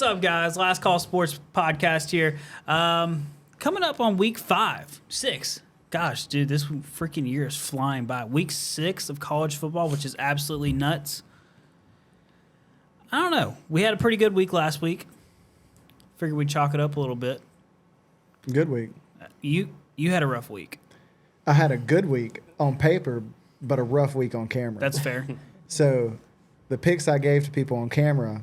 What's up, guys? Last Call Sports Podcast here. Coming up on week 6. Gosh, dude, this freaking year is flying by. Week 6 of college football, which is absolutely nuts. I don't know. We had a pretty good week last week. Figured we'd chalk it up a little bit. Good week. You had a rough week. I had a good week on paper, but a rough week on camera. That's fair. So the picks I gave to people on camera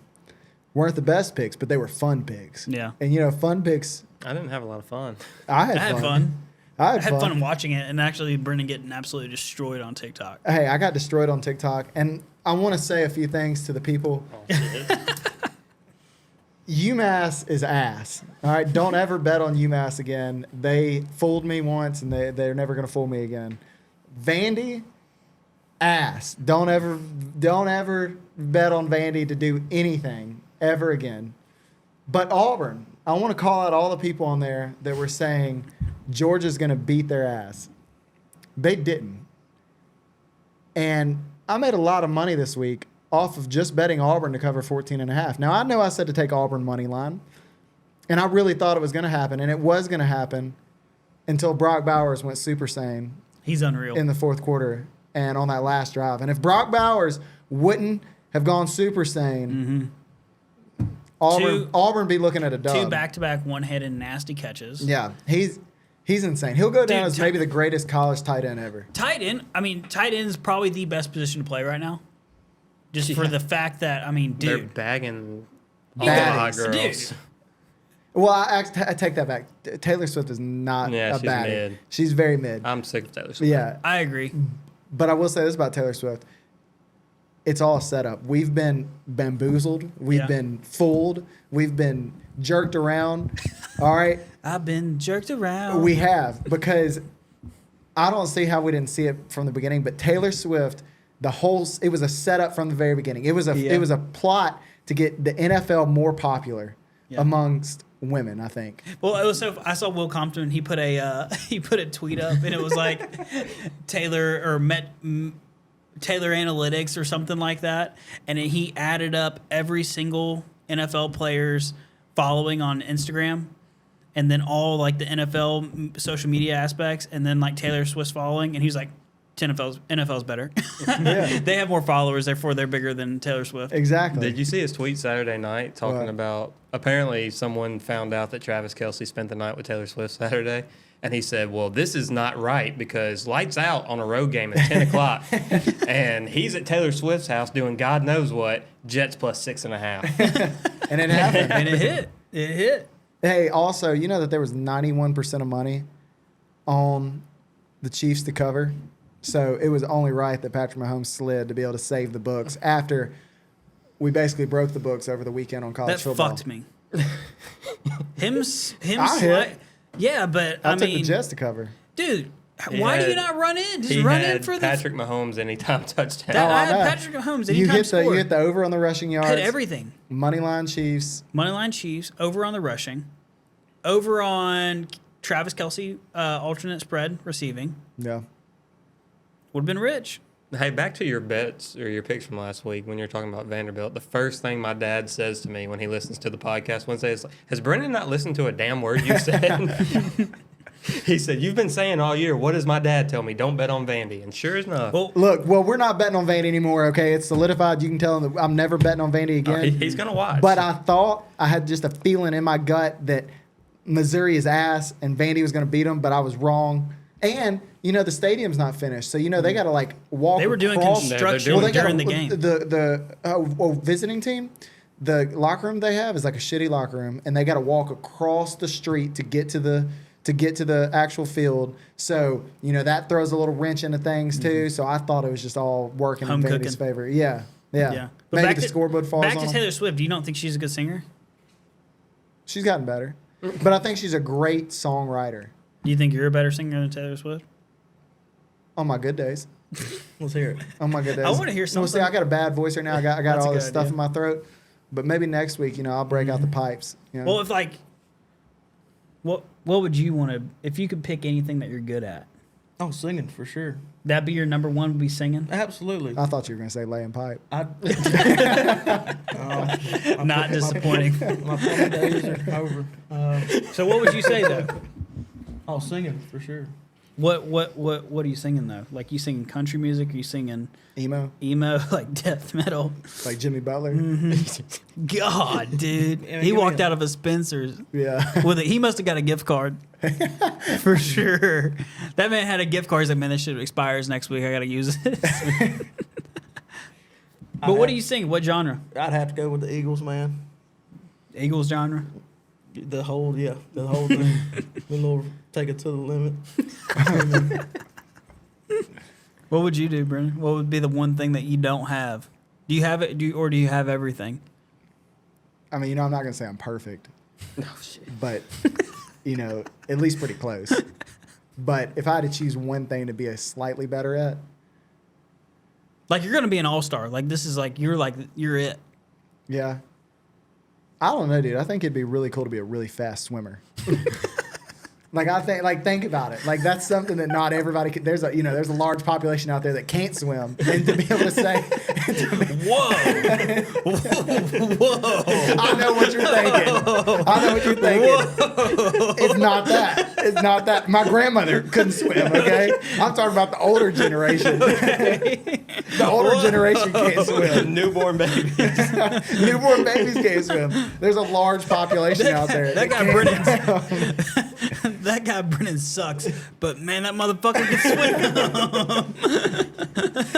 weren't the best picks, but they were fun picks. Yeah. And, you know, fun picks. I didn't have a lot of fun. I had fun. I had fun watching it, and actually Brendan getting absolutely destroyed on TikTok. Hey, I got destroyed on TikTok, and I want to say a few things to the people. Oh, shit. UMass is ass. All right, don't ever bet on UMass again. They fooled me once, and they're never going to fool me again. Vandy, ass. Don't ever bet on Vandy to do anything ever again. But Auburn, I want to call out all the people on there that were saying Georgia's going to beat their ass. They didn't. And I made a lot of money this week off of just betting Auburn to cover 14.5. Now, I know I said to take Auburn money line, and I really thought it was going to happen, and it was going to happen until Brock Bowers went super sane. He's unreal. In the fourth quarter and on that last drive. And if Brock Bowers wouldn't have gone super sane, Auburn be looking at a dub. 2 back-to-back one-handed nasty catches. Yeah, he's insane. He'll go down as maybe the greatest college tight end ever. Tight end is probably the best position to play right now. Just for the fact that, dude. They're bagging all Bags. the hot girls. Dude. Well, I take that back. Taylor Swift is not a she's baddie. mid. She's very mid. I'm sick of Taylor Swift. Yeah, I agree. but I will say this about Taylor Swift. It's all set up. We've been bamboozled. We've been fooled. We've been jerked around. All right? I've been jerked around. We have, because I don't see how we didn't see it from the beginning, but Taylor Swift, it was a setup from the very beginning. It was a plot to get the NFL more popular amongst women, I think. Well, it was I saw Will Compton. He put a tweet up, and it was like Taylor Analytics or something like that, and he added up every single NFL player's following on Instagram, and then all like the NFL social media aspects, and then like Taylor Swift's following, and he was like, NFL's better. They have more followers, therefore they're bigger than Taylor Swift. Exactly. Did you see his tweet Saturday night talking about, apparently someone found out that Travis Kelce spent the night with Taylor Swift Saturday, and he said, well, this is not right because lights out on a road game at 10 o'clock, and he's at Taylor Swift's house doing God knows what, Jets plus 6.5. And it happened. And it hit. Hey, also, you know that there was 91% of money on the Chiefs to cover? So it was only right that Patrick Mahomes slid to be able to save the books after we basically broke the books over the weekend on college football. That fucked me. Yeah, but I took the Jets to cover. Dude, why do you not run in? Just run in for Patrick Mahomes anytime touchdown. I had Patrick Mahomes anytime You hit the over on the rushing yards. Hit everything. Moneyline Chiefs. Moneyline Chiefs, over on the rushing. Over on Travis Kelce, alternate spread receiving. Yeah. Would have been rich. Hey, back to your bets or your picks from last week when you're talking about Vanderbilt. The first thing my dad says to me when he listens to the podcast Wednesday is, has Brendan not listened to a damn word you said? He said, you've been saying all year, what does my dad tell me? Don't bet on Vandy. And sure enough. Well, look, we're not betting on Vandy anymore, okay? It's solidified. You can tell him that I'm never betting on Vandy again. He's going to watch. But I had just a feeling in my gut that Missouri is ass and Vandy was going to beat them, but I was wrong. And, the stadium's not finished. So, they got to, walk. They were doing construction during the game. The visiting team, the locker room they have is like a shitty locker room, and they got to walk across the street to get to the actual field. So, that throws a little wrench into things, too. Mm-hmm. So, I thought it was just all working in Vandy's favor. Yeah. But maybe the scoreboard falls on Back to Taylor Swift. Do you don't think she's a good singer? She's gotten better. But I think she's a great songwriter. Do you think you're a better singer than Taylor Swift? On my good days. Let's hear it. On my good days. I want to hear something. Well, see, I got a bad voice right now. I got all this stuff in my throat. But maybe next week, I'll break out the pipes. Well, if what would you want to, if you could pick anything that you're good at, Oh, singing for sure. That'd be your number one, would be singing? Absolutely. I thought you were going to say laying pipe. Not disappointing. My plumbing days are over. So what would you say, though? Oh, singing for sure. What are you singing, though? Like, you singing country music? Are you singing Emo, like death metal? like Jimmy Butler. God, dude. Yeah, He give me walked a- out of a Spencer's Yeah. with it. He must have got a gift card. For sure. That man had a gift card. He's like, man, this shit expires next week. I got to use it. But what do you sing? What genre? I'd have to go with the Eagles, man. Eagles genre? The whole thing. The little take it to the limit. What would you do, Brennan? What would be the one thing that you don't have? Do you have it, or do you have everything? I mean, I'm not going to say I'm perfect, Oh, shit. but, at least pretty close. But if I had to choose one thing to be a slightly better at, Like, you're going to be an all-star. Like, this is you're it. yeah. I don't know, dude. I think it'd be really cool to be a really fast swimmer. Think about it. Like, that's something that not everybody can. There's a large population out there that can't swim, and to be able to say, Whoa. Whoa. I know what you're thinking. It's not that. It's not that. My grandmother couldn't swim. Okay, I'm talking about the older generation. The older generation can't swim. Newborn baby. Newborn babies can't swim. There's a large population out there. That guy can't Brennan. That guy Brennan sucks. But man, that motherfucker can swim.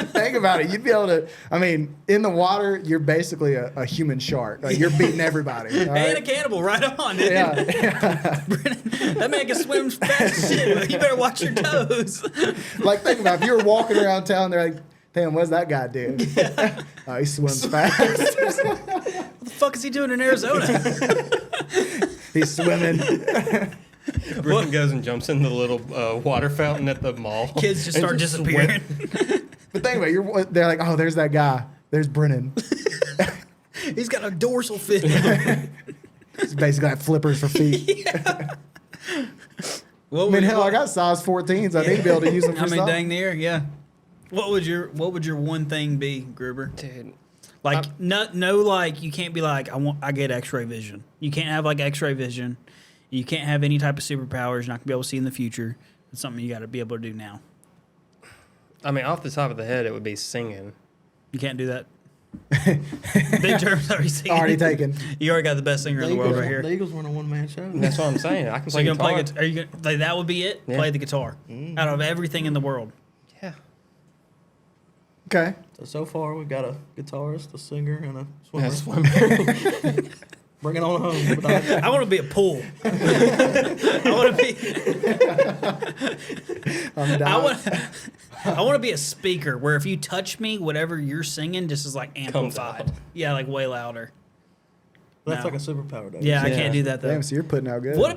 Think about it. You'd be able to. I mean, in the water, you're basically a human shark. Like, you're beating everybody. All And a right? cannibal, right on, dude. Yeah. Brennan, that man can swim fast as shit. But you better watch your toes. Like, think about it. If you were walking around town, they're like, damn, what's that guy do? Oh, he swims fast. What the fuck is he doing in Arizona? He's swimming. Brennan goes and jumps in the little water fountain at the mall. Kids just and start just disappearing. But think about it. They're like, oh, there's that guy. There's Brennan. He's got a dorsal fin. He's basically got flippers for feet. What I mean, hell, I got size 14s. I need to be able to use them for I mean, something. dang near, yeah. What would your one thing be, Gruber? Dude, Like no, like you can't be like I get X-ray vision. You can't have like X-ray vision. You can't have any type of superpowers. You're not gonna be able to see in the future. It's something you got to be able to do now. I mean, off the top of the head, it would be singing. You can't do that. Big Germ's already singing. Already taken. You already got the best singer in the world right here. The Eagles weren't a one-man show. And that's what I'm saying. I can So play you're gonna guitar. play? Are you gonna like that? Would be it. Yeah. Play the guitar out of everything in the world. Yeah. Okay. So far, we've got a guitarist, a singer, and a swimmer. Yeah, swimmer. Bring it on home. But I want to be a pool. I want to be. I'm down. I want to be a speaker where if you touch me, whatever you're singing just is like Comes amplified. out. Yeah, like way louder. that's No. like a superpower, though. Yeah, I Yeah. can't do that though. Damn, so you're putting out good. What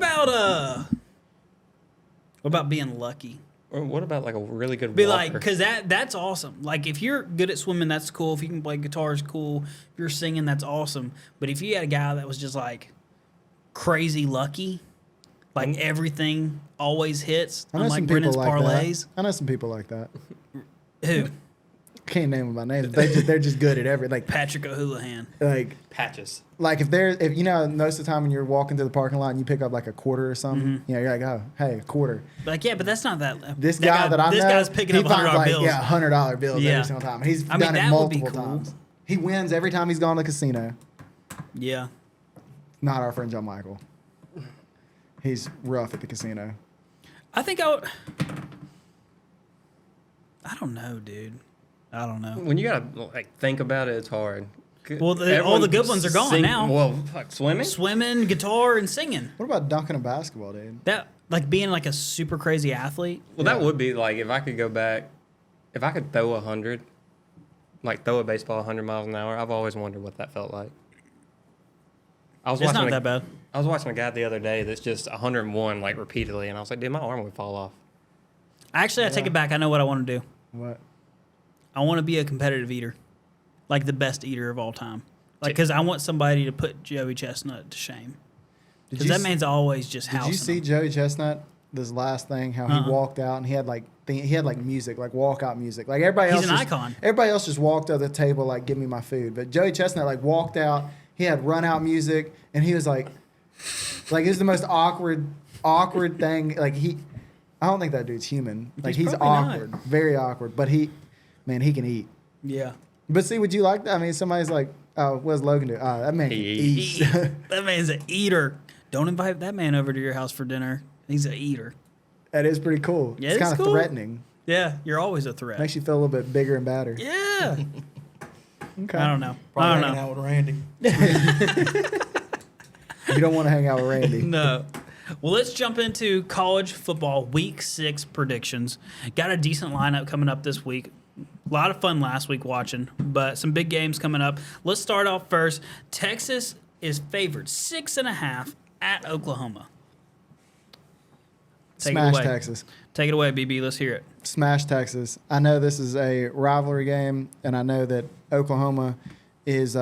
about being lucky? Or what about like a really good Be walker? like, because that's awesome. Like if you're good at swimming, that's cool. If you can play guitar, it's cool. If you're singing, that's awesome. But if you had a guy that was just like crazy lucky, like everything always hits, I know unlike some people Brennan's like parlays. that. I know some people like that. Who? Can't name them by name. They're just good at everything. Patrick O'Houlihan. Patches. Like if most of the time when you're walking through the parking lot and you pick up like a quarter or something, you're like, oh, hey, a quarter. Like, yeah, but that's not that. This guy that I know, This guy's picking he up finds $100 like, bills. Yeah, $100 bills Yeah. every single time. He's I mean, done it that would be multiple cool. times. He wins every time he's gone to the casino. Yeah. Not our friend John Michael. He's rough at the casino. I think I would. I don't know, dude. I don't know. When you gotta like think about it, it's hard. Well, all Everyone the good ones are gone now. Well, fuck, swimming. Swimming, guitar, and singing. What about dunking a basketball, dude? That like being like a super crazy athlete. Well, that would be like if I could go back, if I could throw 100, like throw a baseball 100 miles an hour. I've always wondered what that felt like. It's not that bad. I was watching a guy the other day that's just 101 like repeatedly, and I was like, dude, my arm would fall off. Actually, I take it back. I know what I want to do. What? I want to be a competitive eater, like the best eater of all time. Like, because I want somebody to put Joey Chestnut to shame. Because that man's always just Did housing you see him. Joey Chestnut this last thing, how Uh-uh. he walked out and he had like music, like walkout music. Like everybody He's else, an just, icon. Everybody else just walked to the table like, give me my food. But Joey Chestnut like walked out. He had run out music, and he was like it was the most awkward thing. Like I don't think that dude's human. Like he's probably not. awkward, very awkward. But he can eat. Yeah. But see, would you like that? I mean, somebody's like, oh, what does Logan do? Oh, that man can eat. That man's an eater. Don't invite that man over to your house for dinner. He's an eater. That is pretty cool. Yeah, it's it's kind of cool. threatening. Yeah, you're always a threat. Makes you feel a little bit bigger and badder. Yeah. Okay. I don't know. Probably I don't hanging know. out with Randy. You don't want to hang out with Randy. No. Well, let's jump into college football week 6 predictions. Got a decent lineup coming up this week. A lot of fun last week watching, but some big games coming up. Let's start off first. Texas is favored 6.5 at Oklahoma. Take it Smash away. Texas. Take it away, BB. Let's hear it. Smash Texas. I know this is a rivalry game, and I know that Oklahoma is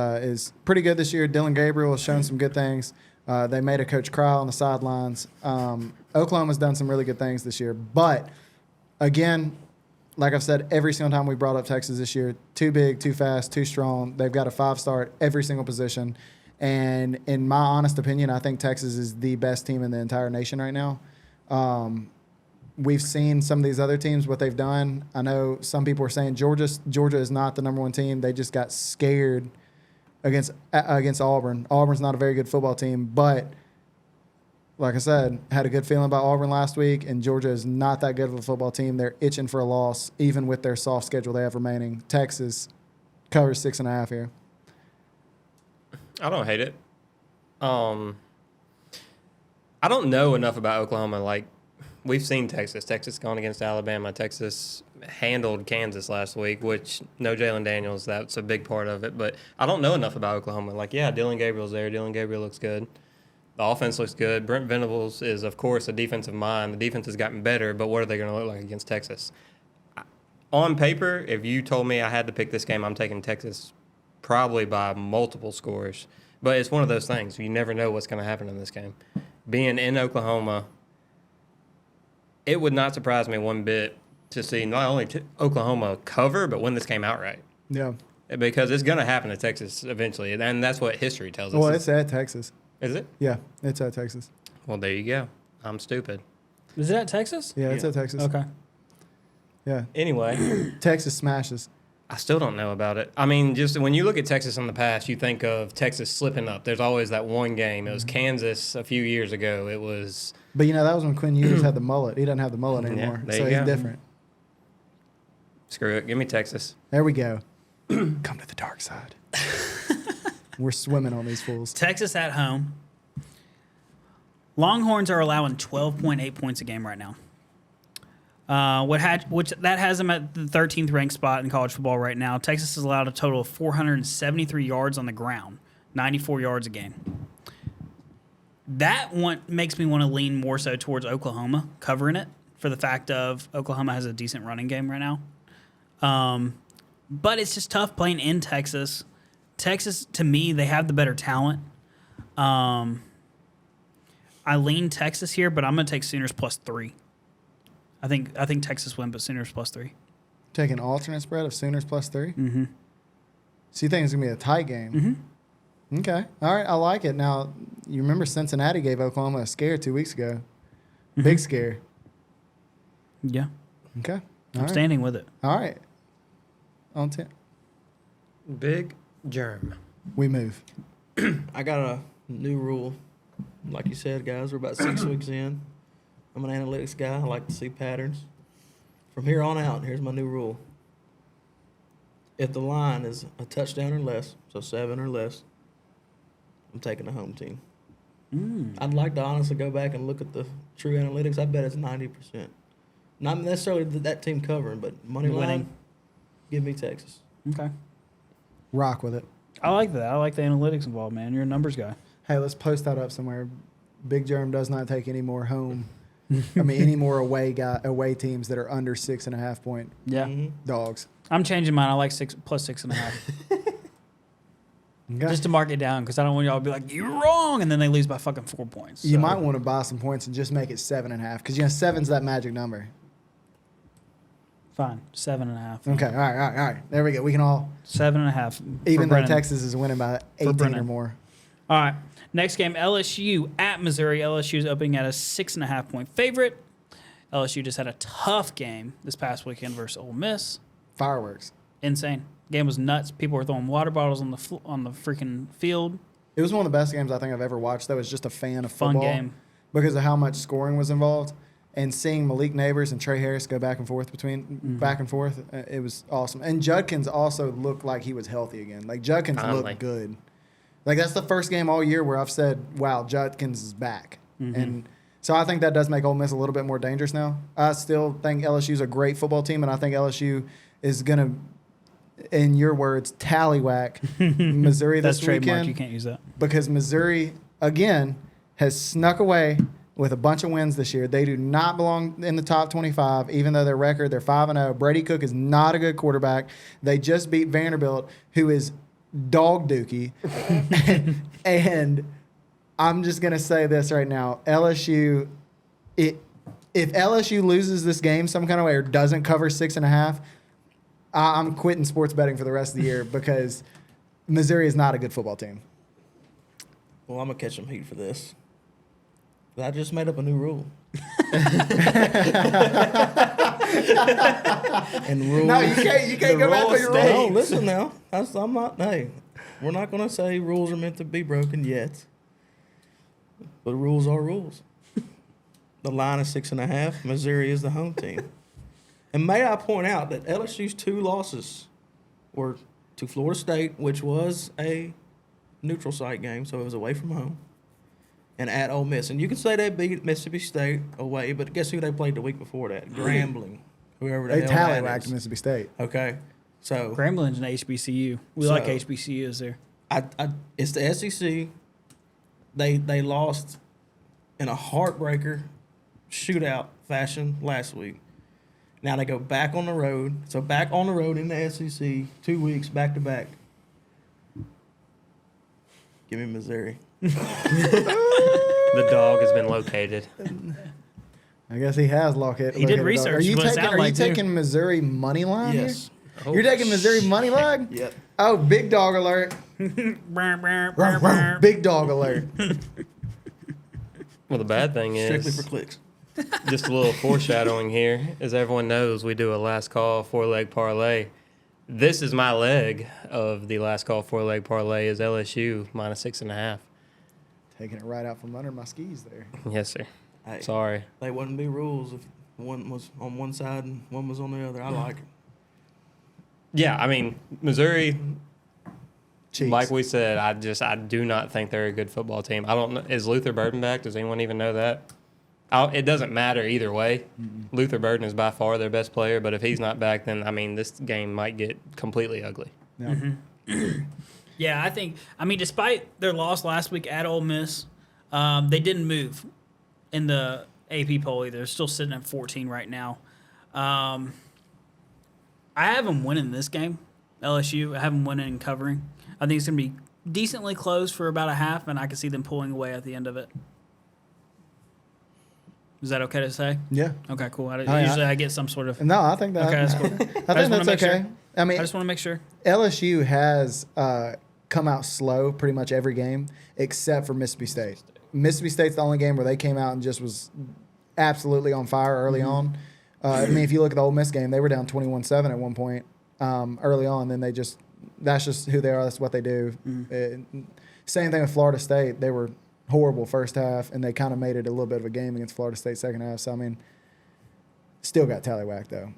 pretty good this year. Dylan Gabriel has shown some good things. They made a coach cry on the sidelines. Oklahoma's done some really good things this year. But, again, like I've said every single time we brought up Texas this year, too big, too fast, too strong. They've got a 5-star at every single position. And in my honest opinion, I think Texas is the best team in the entire nation right now. We've seen some of these other teams, what they've done. I know some people are saying Georgia is not the number one team. They just got scared against Auburn. Auburn's not a very good football team, but like I said, had a good feeling about Auburn last week, and Georgia is not that good of a football team. They're itching for a loss, even with their soft schedule they have remaining. Texas covers 6.5 here. I don't hate it. I don't know enough about Oklahoma. Like, we've seen Texas. Texas gone against Alabama. Texas handled Kansas last week, which no Jalen Daniels. That's a big part of it. But I don't know enough about Oklahoma. Like, yeah, Dylan Gabriel's there. Dylan Gabriel looks good. The offense looks good. Brent Venables is, of course, a defensive mind. The defense has gotten better, but what are they going to look like against Texas? On paper, if you told me I had to pick this game, I'm taking Texas probably by multiple scores. But it's one of those things. You never know what's going to happen in this game. Being in Oklahoma, it would not surprise me one bit to see not only Oklahoma cover, but win this game outright. Yeah. Because it's going to happen to Texas eventually, and that's what history tells us. Well, it's at Texas. Is it? Yeah, it's at Texas. Well, there you go. I'm stupid. Is it at Texas? Yeah, it's Yeah. at Texas. Okay. Yeah. Anyway, Texas smashes. I still don't know about it. I mean, just when you look at Texas in the past, you think of Texas slipping up. There's always that one game. It was Kansas a few years ago. It was But, that was when Quinn Ewers had the mullet. He doesn't have the mullet anymore, there so you he's go. different. screw it. Give me Texas. There we go. Come to the dark side. We're swimming on these fools. Texas at home. Longhorns are allowing 12.8 points a game right now. Which that has them at the 13th ranked spot in college football right now. Texas has allowed a total of 473 yards on the ground, 94 yards a game. That one makes me want to lean more so towards Oklahoma covering it for the fact of Oklahoma has a decent running game right now. But it's just tough playing in Texas. Texas, to me, they have the better talent. I lean Texas here, but I'm going to take Sooners +3. I think Texas win, but Sooners +3. Take an alternate spread of Sooners +3? Mm-hmm. So you think it's going to be a tight game? Mm-hmm. Okay. All right. I like it. Now, you remember Cincinnati gave Oklahoma a scare 2 weeks ago. Mm-hmm. Big scare. Yeah. Okay. All I'm right. standing with it. All right. On 10. Big germ. We move. I got a new rule. Like you said, guys, we're about 6 weeks in. I'm an analytics guy. I like to see patterns. From here on out, here's my new rule. If the line is a touchdown or less, so 7 or less, I'm taking the home team. I'd like to honestly go back and look at the true analytics. I bet it's 90%. Not necessarily that team covering, but money line, Winning. give me Texas. Okay. Rock with it. I like that. I like the analytics involved, man. You're a numbers guy. Hey, let's post that up somewhere. Big Germ does not take any more home. Any more away teams that are under 6.5 point Yeah. Mhm. dogs. I'm changing mine. I like +6.5. Okay. Just to mark it down, because I don't want y'all to be like, you're wrong, and then they lose by fucking 4 points. You So, might want to buy some points and just make it 7.5 because 7's that magic number. fine, 7.5. Okay, all right. There we go. We can all, 7.5. even though Brennan. Texas is winning by 18 or Brennan. more. All right. Next game, LSU at Missouri. LSU is opening at a 6.5-point favorite. LSU just had a tough game this past weekend versus Ole Miss. Fireworks. Insane. Game was nuts. People were throwing water bottles on the freaking field. It was one of the best games I think I've ever watched. That was just a fan of Fun football game. because of how much scoring was involved, and seeing Malik Neighbors and Trey Harris go back and forth it was awesome. And Judkins also looked like he was healthy again. Like Judkins Finally. looked good. Like that's the first game all year where I've said, "Wow, Judkins is back." And so I think that does make Ole Miss a little bit more dangerous now. I still think LSU's a great football team, and I think LSU is gonna, in your words, tallywhack Missouri That's this trademark. weekend. You can't use that. Because Missouri, again, has snuck away with a bunch of wins this year. They do not belong in the top 25, even though their record, they're 5-0. Brady Cook is not a good quarterback. They just beat Vanderbilt, who is dog dookie. And I'm just going to say this right now. LSU, if LSU loses this game some kind of way or doesn't cover 6.5, I'm quitting sports betting for the rest of the year because Missouri is not a good football team. Well, I'm gonna catch some heat for this. But I just made up a new rule. And rules. No, you can't go back on your No, rules. listen now. I'm not. Hey, we're not gonna say rules are meant to be broken yet. But rules are rules. The line is 6.5. Missouri is the home team. And may I point out that LSU's 2 losses were to Florida State, which was a neutral site game, so it was away from home, and at Ole Miss. And you can say they beat Mississippi State away, but guess who they played the week before that? Grambling, whoever the They hell that tallywhacked is. Mississippi State. Okay, so Grambling's an HBCU. We So- like HBCUs there. it's the SEC. They lost in a heartbreaker shootout fashion last week. Now they go back on the road. So back on the road in the SEC, 2 weeks back to back. Give me Missouri. The dog has been located. I guess he has Lockett. He did located. research, Are you what it taking? sounded Are you like, too. taking Missouri money line? Yes. Here? You're taking Missouri money line? Yep. Oh, big dog alert! Big dog alert! Well, the bad thing Strictly is, for clicks. just a little foreshadowing here. As everyone knows, we do a last call 4-leg parlay. This is my leg of the last call 4-leg parlay is LSU minus 6.5. Taking it right out from under my skis there. Yes, sir. Hey, Sorry. they wouldn't be rules if one was on one side and one was on the other. I like it. Yeah, I mean, Missouri, Cheeks. like we said, I do not think they're a good football team. I don't know. Is Luther Burden back? Does anyone even know that? It doesn't matter either way. Luther Burden is by far their best player, but if he's not back, then, I mean, this game might get completely ugly. Yeah. Yeah, I mean, despite their loss last week at Ole Miss, they didn't move in the AP poll either. They're still sitting at 14 right now. I have them winning this game, LSU. I have them winning and covering. I think it's going to be decently close for about a half, and I can see them pulling away at the end of it. Is that okay to say? Yeah. Okay, cool. yeah. Usually I get some sort of... No, I think that. Okay, that's cool. I just think wanna that's make okay. sure. I mean, I just want to make sure. LSU has come out slow pretty much every game except for Mississippi State. Mississippi State's the only game where they came out and just was absolutely on fire early on. I mean, if you look at the Ole Miss game, they were down 21-7 at one point early on. Then that's just who they are. That's what they do. Same thing with Florida State. They were horrible first half, and they kind of made it a little bit of a game against Florida State second half. So, I mean, still got tallywhacked, though.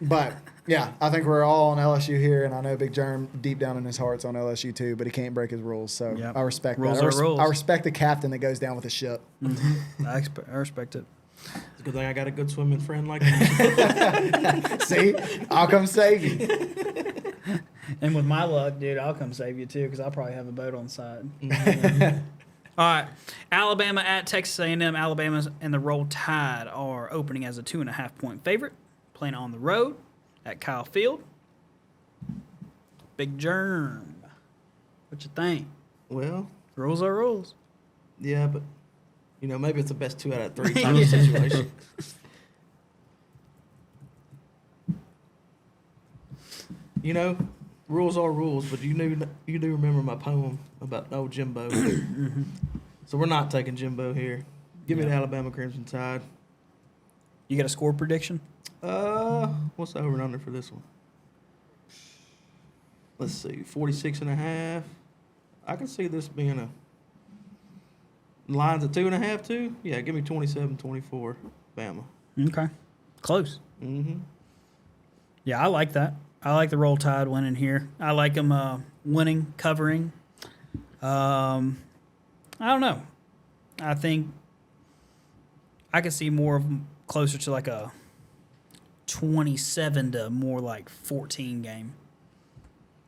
But, yeah, I think we're all on LSU here, and I know Big Germ deep down in his heart's on LSU too, but he can't break his rules. So Yep. I respect Rules that. are rules. I respect the captain that goes down with the ship. I respect it. It's a good thing I got a good swimming friend like you. See? I'll come save you. And with my luck, dude, I'll come save you too because I'll probably have a boat on the side. All right, Alabama at Texas A&M. Alabama and the Roll Tide are opening as a 2.5-point favorite, playing on the road at Kyle Field. Big Germ. What you think? Well, Rules are rules. yeah, but maybe it's the best 2 out of 3 type of situation. Rules are rules, but you do remember my poem about old Jimbo. So we're not taking Jimbo here. Give me the Alabama Crimson Tide. You got a score prediction? What's the over and under for this one? Let's see, 46.5. I can see this being a lines at 2.5 too. Yeah, give me 27-24, Bama. Okay. Close. Mm-hmm. Yeah, I like that. I like the Roll Tide winning here. I like them winning, covering. I don't know. I think I could see more of them closer to like a 27 to more like 14 game.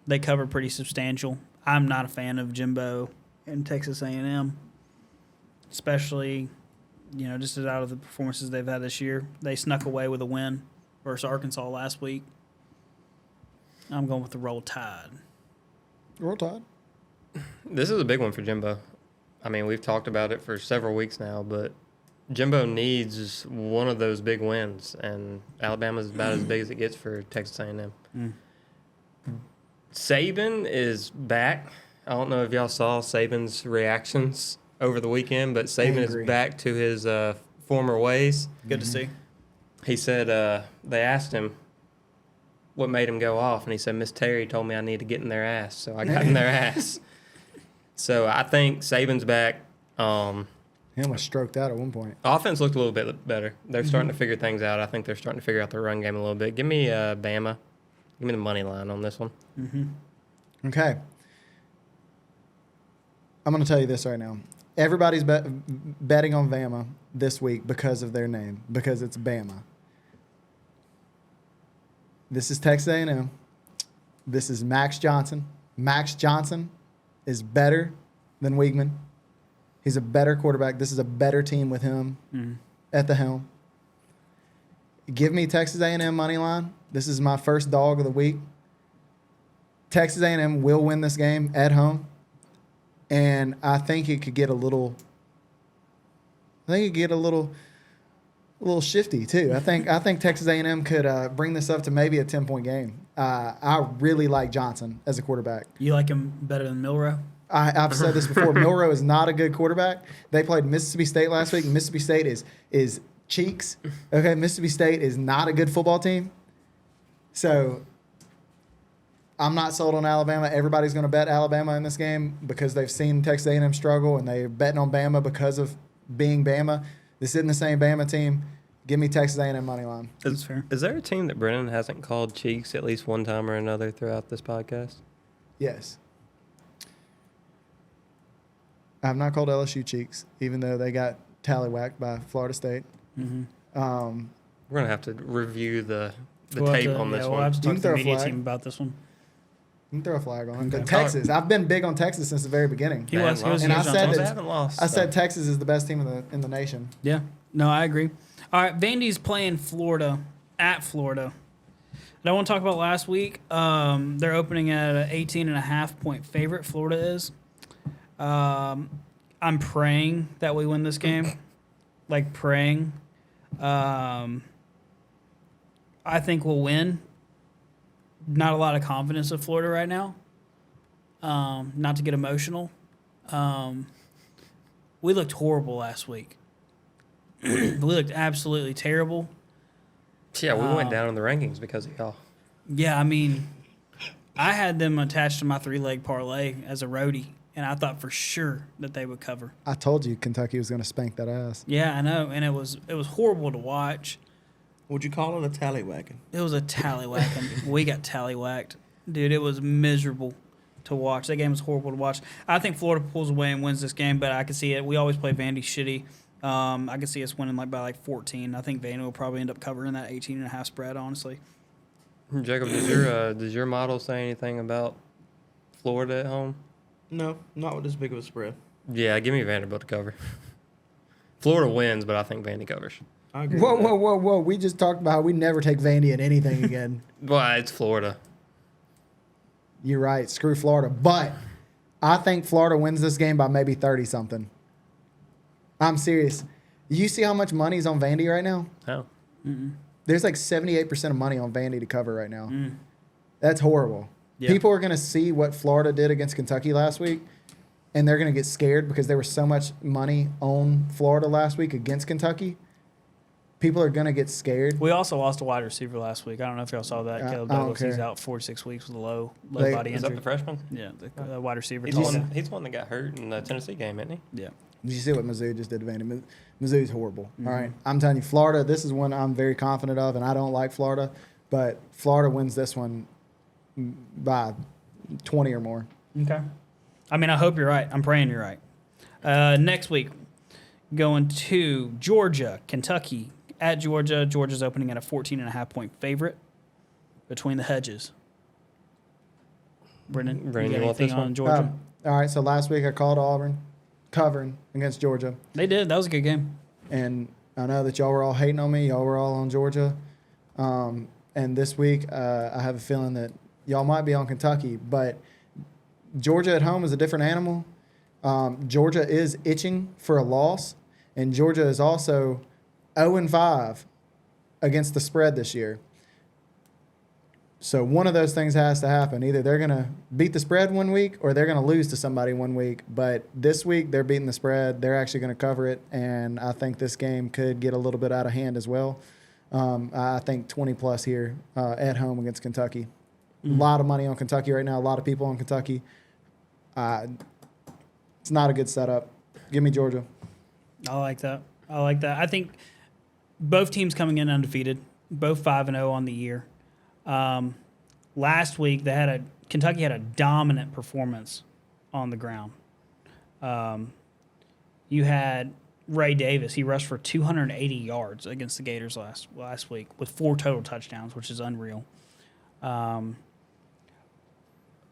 They cover pretty substantial. I'm not a fan of Jimbo and Texas A&M, especially, just as out of the performances they've had this year. They snuck away with a win versus Arkansas last week. I'm going with the Roll Tide. Roll Tide. This is a big one for Jimbo. I mean, we've talked about it for several weeks now, but Jimbo needs one of those big wins, and Alabama's about as big as it gets for Texas A&M. Saban is back. I don't know if y'all saw Saban's reactions over the weekend, but Saban is back to his former ways. Good to see. He said they asked him what made him go off, and he said, Miss Terry told me I need to get in their ass, so I got in their ass. So I think Saban's back. He almost stroked out at one point. Offense looked a little bit better. They're starting to figure things out. I think they're starting to figure out the run game a little bit. Give me Bama. Give me the money line on this one. Okay. I'm going to tell you this right now. Everybody's betting on Bama this week because of their name, because it's Bama. This is Texas A&M. This is Max Johnson. Max Johnson is better than Weigman. He's a better quarterback. This is a better team with him at the helm. Give me Texas A&M money line. This is my first dog of the week. Texas A&M will win this game at home, and I think it could get a little. Shifty too. I think Texas A&M could bring this up to maybe a 10-point game. I really like Johnson as a quarterback. You like him better than Milroe? I've said this before. Milroe is not a good quarterback. They played Mississippi State last week. Mississippi State is cheeks. Okay, Mississippi State is not a good football team. So I'm not sold on Alabama. Everybody's going to bet Alabama in this game because they've seen Texas A&M struggle, and they're betting on Bama because of being Bama. This isn't the same Bama team. Give me Texas A&M money line. That's fair. Is there a team that Brennan hasn't called cheeks at least one time or another throughout this podcast? Yes. I have not called LSU cheeks, even though they got tallywhacked by Florida State. We're going to have to review the We'll tape have to- on this yeah, one. We'll have to You talk can to the throw a media flag. team about this one. You can throw a flag on it. Okay. But Texas, I've been big on Texas since the very beginning. He was And I huge on said Texas. that- haven't lost. I said Texas is the best team in the nation. Yeah. No, I agree. All right, Vandy's playing Florida at Florida. And I want to talk about last week. They're opening at an 18.5-point favorite. Florida is. I'm praying that we win this game. Like praying. I think we'll win. Not a lot of confidence in Florida right now. Not to get emotional. We looked horrible last week. We looked absolutely terrible. Yeah, we went down in the rankings because of y'all. Yeah, I mean, I had them attached to my 3-leg parlay as a roadie, and I thought for sure that they would cover. I told you Kentucky was going to spank that ass. Yeah, I know, and it was horrible to watch. Would you call it a tallywhacking? It was a tallywhacking. We got tallywhacked. Dude, it was miserable to watch. That game was horrible to watch. I think Florida pulls away and wins this game, but I can see it. We always play Vandy shitty. I can see us winning by 14. I think Vandy will probably end up covering that 18.5 spread, honestly. Jacob, does your model say anything about Florida at home? No, not with this big of a spread. Yeah, give me Vanderbilt to cover. Florida wins, but I think Vandy covers. I agree. Whoa, with that. whoa, whoa, whoa. We just talked about how we never take Vandy in anything again. Well, it's Florida. You're right. Screw Florida. But I think Florida wins this game by maybe 30-something. I'm serious. You see how much money's on Vandy right now? Oh. There's like 78% of money on Vandy to cover right now. That's horrible. Yeah. People are going to see what Florida did against Kentucky last week, and they're going to get scared because there was so much money on Florida last week against Kentucky. People are going to get scared. We also lost a wide receiver last week. I don't know if y'all saw that. Caleb I don't Douglas, he's care. out 4 to 6 weeks with a low They- body Is that injury. the freshman? Yeah, the wide receiver. He's Tulsa. the one that got hurt in the Tennessee game, isn't he? Yeah. Did you see what Mizzou just did to Vandy? Mizzou's horrible. All right. I'm telling you, Florida, this is one I'm very confident of, and I don't like Florida, but Florida wins this one by 20 or more. Okay. I mean, I hope you're right. I'm praying you're right. Next week, going to Georgia, Kentucky. At Georgia, Georgia's opening at a 14.5-point favorite between the hedges. Brendan, you got you want anything this on one? Georgia? All right. So last week I called Auburn covering against Georgia, They did. That was a good game. and I know that y'all were all hating on me. Y'all were all on Georgia. And this week I have a feeling that y'all might be on Kentucky, but Georgia at home is a different animal. Georgia is itching for a loss, and Georgia is also 0-5 against the spread this year. So one of those things has to happen. Either they're going to beat the spread one week or they're going to lose to somebody one week. But this week they're beating the spread. They're actually going to cover it, and I think this game could get a little bit out of hand as well. I think 20-plus here at home against Kentucky. A lot of money on Kentucky right now. A lot of people on Kentucky. It's not a good setup. Give me Georgia. I like that. I think both teams coming in undefeated, both 5-0 on the year. Last week Kentucky had a dominant performance on the ground. You had Ray Davis. He rushed for 280 yards against the Gators last week with 4 total touchdowns, which is unreal.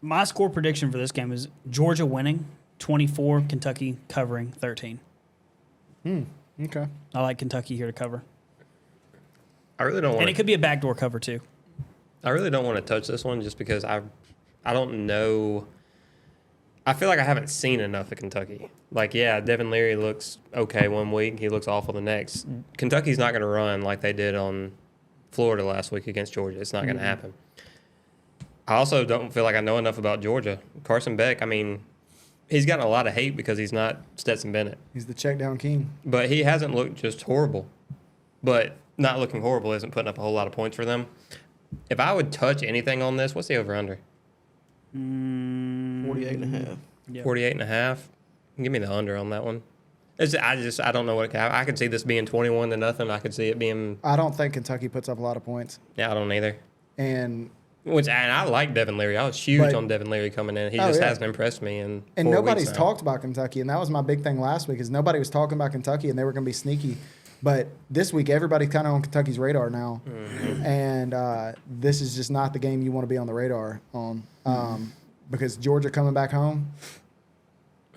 My score prediction for this game is Georgia winning 24, Kentucky covering 13. Okay. I like Kentucky here to cover. I really don't want And it to. could be a backdoor cover, too. I really don't want to touch this one just because I don't know. I feel like I haven't seen enough of Kentucky. Like, yeah, Devin Leary looks okay one week. He looks awful the next. Kentucky's not going to run like they did on Florida last week against Georgia. It's not going to happen. I also don't feel like I know enough about Georgia. Carson Beck, I mean, he's gotten a lot of hate because he's not Stetson Bennett. He's the check down king. But he hasn't looked just horrible. But not looking horrible isn't putting up a whole lot of points for them. If I would touch anything on this, what's the over-under? 48.5. Yeah. 48.5. Give me the under on that one. I don't know what it can happen. I could see this being 21-0. I could see it being. I don't think Kentucky puts up a lot of points. Yeah, I don't either. And And I like Devin Leary. I was huge But- on Devin Leary coming in. He Oh, just yeah. hasn't impressed me in 4 And weeks nobody's now. talked about Kentucky, and that was my big thing last week. Is nobody was talking about Kentucky, and they were going to be sneaky. But this week, everybody's kind of on Kentucky's radar now, and this is just not the game you want to be on the radar on, because Georgia coming back home.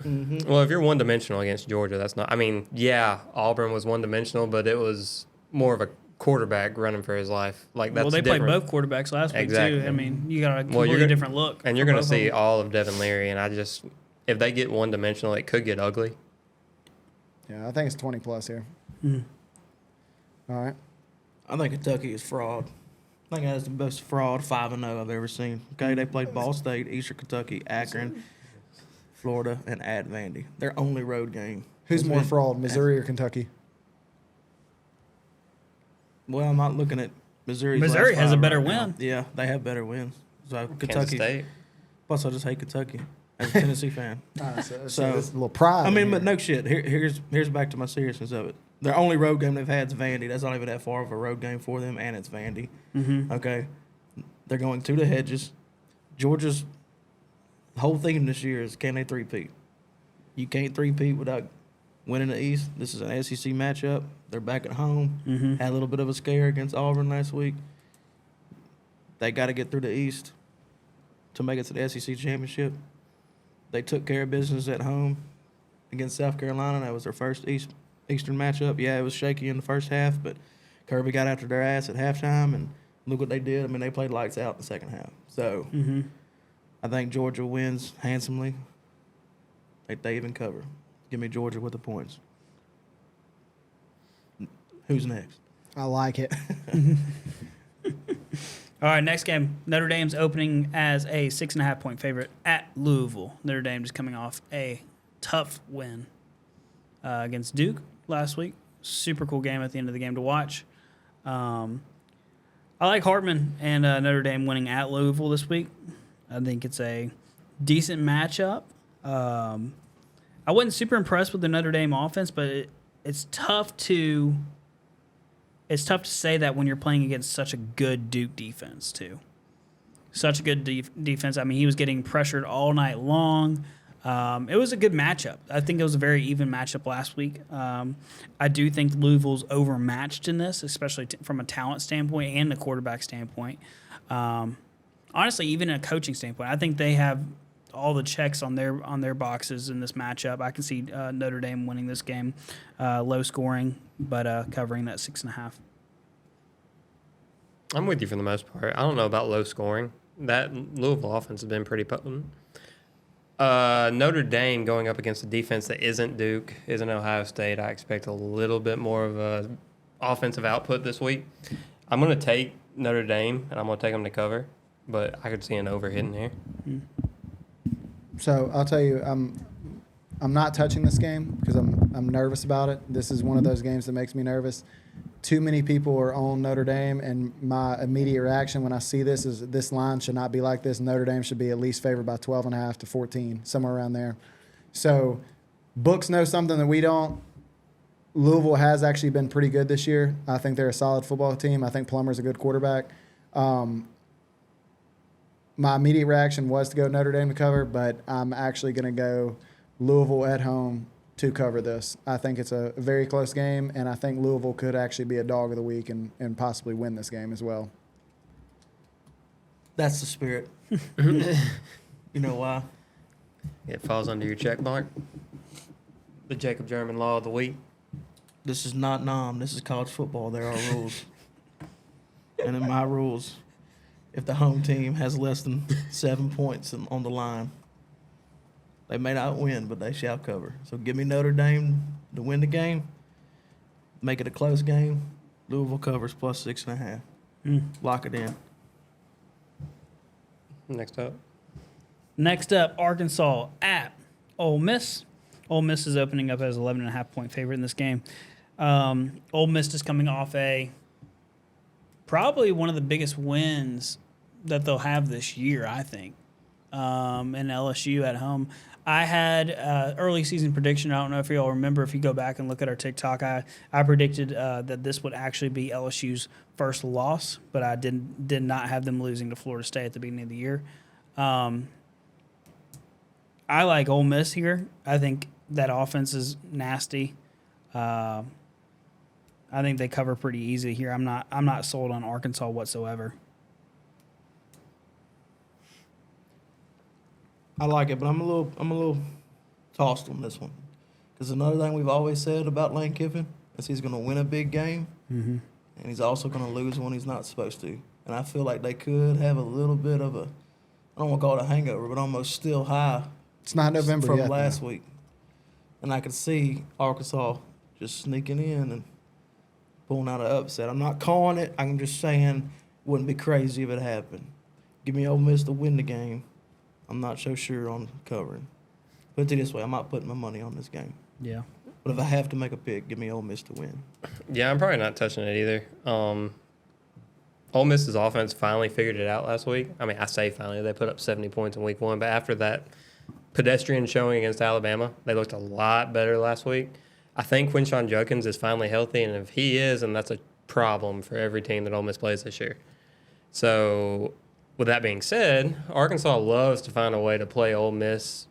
Well, if you're one-dimensional against Georgia, that's not. I mean, yeah, Auburn was one-dimensional, but it was more of a quarterback running for his life. Like that's Well, they different. played both quarterbacks last week, Exactly. too. I mean, you got a Well, completely you're gonna- different look. And you're from going to both of see them. all of Devin Leary, and if they get one-dimensional, it could get ugly. Yeah, I think it's 20+ here. All right. I think Kentucky is fraud. I think that is the best fraud 5-0 I've ever seen. Okay, they played Ball State, Eastern Kentucky, Akron, Florida, and at Vandy. Their only road game. Who's has more been- fraud, Missouri or Kentucky? Well, I'm not looking at Missouri. Missouri has a better win. Yeah, they have better wins. So Kansas Kentucky. State. Plus, I just hate Kentucky as a Tennessee fan. So So- it's a little pride. I in mean, here. but no shit. Here's back to my seriousness of it. Their only road game they've had is Vandy. That's not even that far of a road game for them, and it's Vandy. Okay, they're going to the hedges. Georgia's whole theme this year is can they three-peat? You can't three-peat without winning the East. This is an SEC matchup. They're back at home. Had a little bit of a scare against Auburn last week. They got to get through the East to make it to the SEC championship. They took care of business at home against South Carolina. That was their first Eastern matchup. Yeah, it was shaky in the first half, but Kirby got after their ass at halftime, and look what they did. I mean, they played lights out in the second half. So I think Georgia wins handsomely. think they even cover. Give me Georgia with the points. Who's next? I like it. All right, next game. Notre Dame's opening as a 6.5-point favorite at Louisville. Notre Dame just coming off a tough win against Duke last week. Super cool game at the end of the game to watch. I like Hartman and Notre Dame winning at Louisville this week. I think it's a decent matchup. I wasn't super impressed with the Notre Dame offense, but it's tough to say that when you're playing against such a good Duke defense too. Such a good defense. I mean, he was getting pressured all night long. It was a good matchup. I think it was a very even matchup last week. I do think Louisville's overmatched in this, especially from a talent standpoint and a quarterback standpoint. Honestly, even a coaching standpoint, I think they have all the checks on their boxes in this matchup. I can see Notre Dame winning this game, low scoring, but covering that 6.5. I'm with you for the most part. I don't know about low scoring. That Louisville offense has been pretty potent. Notre Dame going up against a defense that isn't Duke, isn't Ohio State. I expect a little bit more of a offensive output this week. I'm going to take Notre Dame, and I'm going to take them to cover, but I could see an over hitting here. So I'll tell you, I'm not touching this game because I'm nervous about it. This is one of those games that makes me nervous. Too many people are on Notre Dame, and my immediate reaction when I see this is this line should not be like this. Notre Dame should be at least favored by 12.5 to 14, somewhere around there. So books know something that we don't. Louisville has actually been pretty good this year. I think they're a solid football team. I think Plummer's a good quarterback. My immediate reaction was to go Notre Dame to cover, but I'm actually going to go Louisville at home to cover this. I think it's a very close game, and I think Louisville could actually be a dog of the week and possibly win this game as well. That's the spirit. You know why? It falls under your check mark. The Jacob German law of the week. This is not NOM. This is college football. There are rules. And in my rules, if the home team has less than 7 points on the line, they may not win, but they shall cover. So give me Notre Dame to win the game. Make it a close game. Louisville covers plus 6.5. Lock it in. Next up, Arkansas at Ole Miss. Ole Miss is opening up as 11.5-point favorite in this game. Ole Miss is coming off probably one of the biggest wins that they'll have this year, I think, in LSU at home. I had early season prediction. I don't know if you all remember. If you go back and look at our TikTok, I predicted that this would actually be LSU's first loss, but I did not have them losing to Florida State at the beginning of the year. I like Ole Miss here. I think that offense is nasty. I think they cover pretty easy here. I'm not sold on Arkansas whatsoever. I like it, but I'm a little tossed on this one. Because another thing we've always said about Lane Kiffin is he's going to win a big game, and he's also going to lose when he's not supposed to. And I feel like they could have a little bit of I don't want to call it a hangover, but almost still high. It's not November from yet, last week. And I could see Arkansas just sneaking in and pulling out an upset. I'm not calling it. I'm just saying wouldn't be crazy if it happened. Give me Ole Miss to win the game. I'm not so sure on covering. Put it this way, I'm not putting my money on this game. Yeah. But if I have to make a pick, give me Ole Miss to win. Yeah, I'm probably not touching it either. Ole Miss's offense finally figured it out last week. I mean, I say finally. They put up 70 points in week 1, but after that pedestrian showing against Alabama, they looked a lot better last week. I think Quinshon Judkins is finally healthy, and if he is, then that's a problem for every team that Ole Miss plays this year. So with that being said, Arkansas loves to find a way to play Ole Miss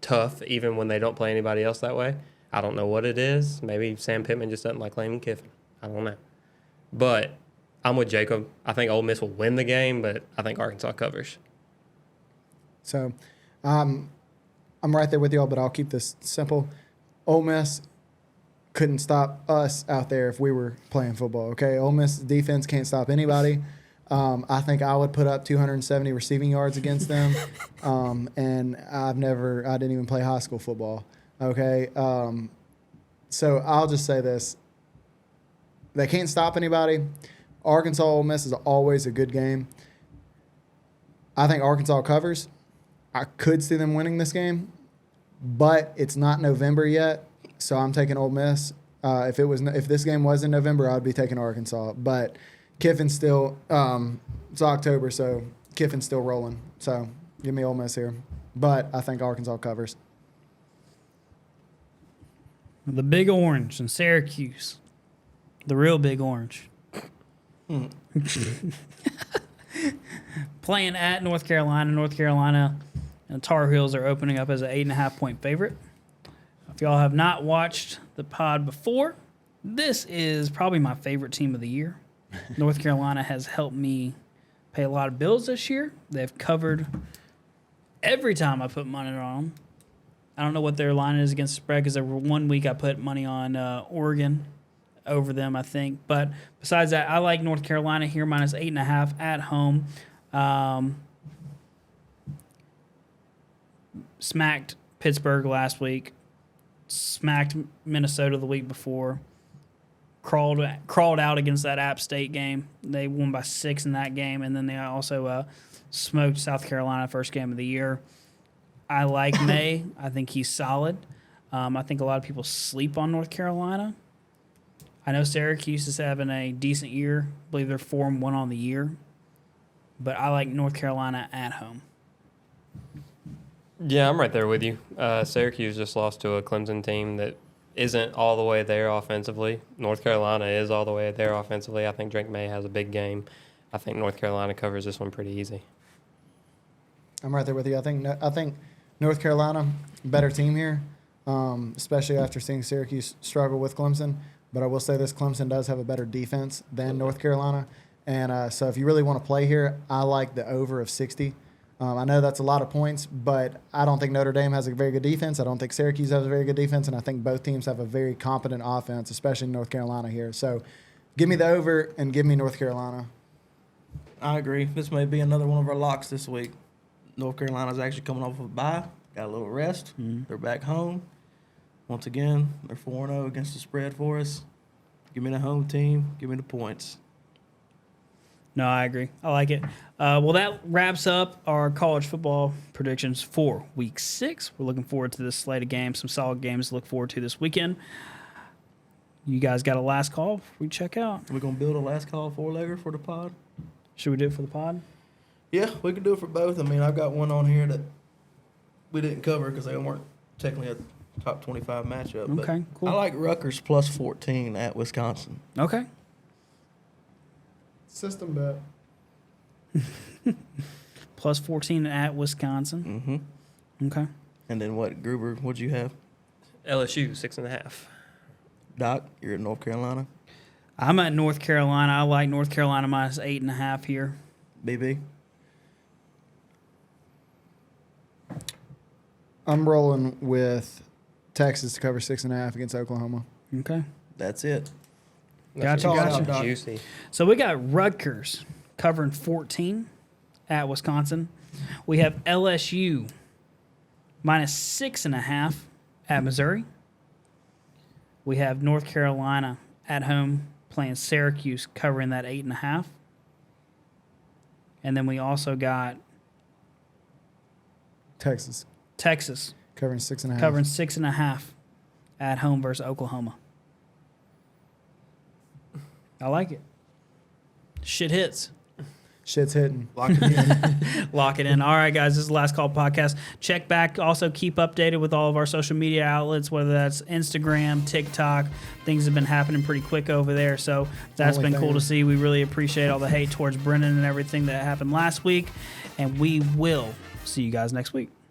tough, even when they don't play anybody else that way. I don't know what it is. Maybe Sam Pittman just doesn't like Lane Kiffin. I don't know. But I'm with Jacob. I think Ole Miss will win the game, but I think Arkansas covers. So I'm right there with y'all, but I'll keep this simple. Ole Miss couldn't stop us out there if we were playing football, okay? Ole Miss defense can't stop anybody. I think I would put up 270 receiving yards against them. And I didn't even play high school football. Okay. So I'll just say this. They can't stop anybody. Arkansas Ole Miss is always a good game. I think Arkansas covers. I could see them winning this game, but it's not November yet, so I'm taking Ole Miss. If this game was in November, I'd be taking Arkansas. But Kiffin's still it's October, so Kiffin's still rolling. So give me Ole Miss here, but I think Arkansas covers. The Big Orange in Syracuse. The real Big Orange. Playing at North Carolina. North Carolina and Tar Heels are opening up as an 8.5-point favorite. If y'all have not watched the pod before, this is probably my favorite team of the year. North Carolina has helped me pay a lot of bills this year. They've covered every time I put money on them. I don't know what their line is against the spread because there were 1 week I put money on Oregon over them, I think. But besides that, I like North Carolina here, minus 8.5 at home. Smacked Pittsburgh last week. Smacked Minnesota the week before. Crawled out against that App State game. They won by 6 in that game, and then they also smoked South Carolina first game of the year. I like May. I think he's solid. I think a lot of people sleep on North Carolina. I know Syracuse is having a decent year. I believe they're 4-1 on the year. But I like North Carolina at home. Yeah, I'm right there with you. Syracuse just lost to a Clemson team that isn't all the way there offensively. North Carolina is all the way there offensively. I think Drake May has a big game. I think North Carolina covers this one pretty easy. I'm right there with you. I think North Carolina, better team here, especially after seeing Syracuse struggle with Clemson. But I will say this, Clemson does have a better defense than North Carolina. And so if you really want to play here, I like the over of 60. I know that's a lot of points, but I don't think Notre Dame has a very good defense. I don't think Syracuse has a very good defense, and I think both teams have a very competent offense, especially North Carolina here. So give me the over and give me North Carolina. I agree. This may be another one of our locks this week. North Carolina's actually coming off of a bye, got a little rest. They're back home. Once again, they're 4-0 against the spread for us. Give me the home team. Give me the points. No, I agree. I like it. Well, that wraps up our college football predictions for Week 6. We're looking forward to this slate of games, some solid games to look forward to this weekend. You guys got a last call before we check out? We're going to build a last call four-legger for the pod? Should we do it for the pod? Yeah, we can do it for both. I mean, I've got one on here that we didn't cover because they weren't technically a top 25 matchup. Okay, cool. I like Rutgers plus 14 at Wisconsin. Okay. System bet. Plus 14 at Wisconsin. Mm-hmm. Okay. And then what, Gruber, what'd you have? LSU, 6.5. Doc, you're at North Carolina. I'm at North Carolina. I like North Carolina minus 8.5 here. BB? I'm rolling with Texas to cover 6.5 against Oklahoma. Okay. That's it. Gotcha, gotcha. Juicy. So we got Rutgers covering 14 at Wisconsin. We have LSU minus 6.5 at Missouri. We have North Carolina at home playing Syracuse covering that 8.5. And then we also got Texas covering covering 6.5. 6.5 at home versus Oklahoma. I like it. Shit hits. Shit's hitting. Lock it in. Lock it in. All right, guys, this is the Last Call Podcast. Check back. Also, keep updated with all of our social media outlets, whether that's Instagram, TikTok. Things have been happening pretty quick over there, so that's been cool to see. We really appreciate all the hate towards Brennan and everything that happened last week, and we will see you guys next week.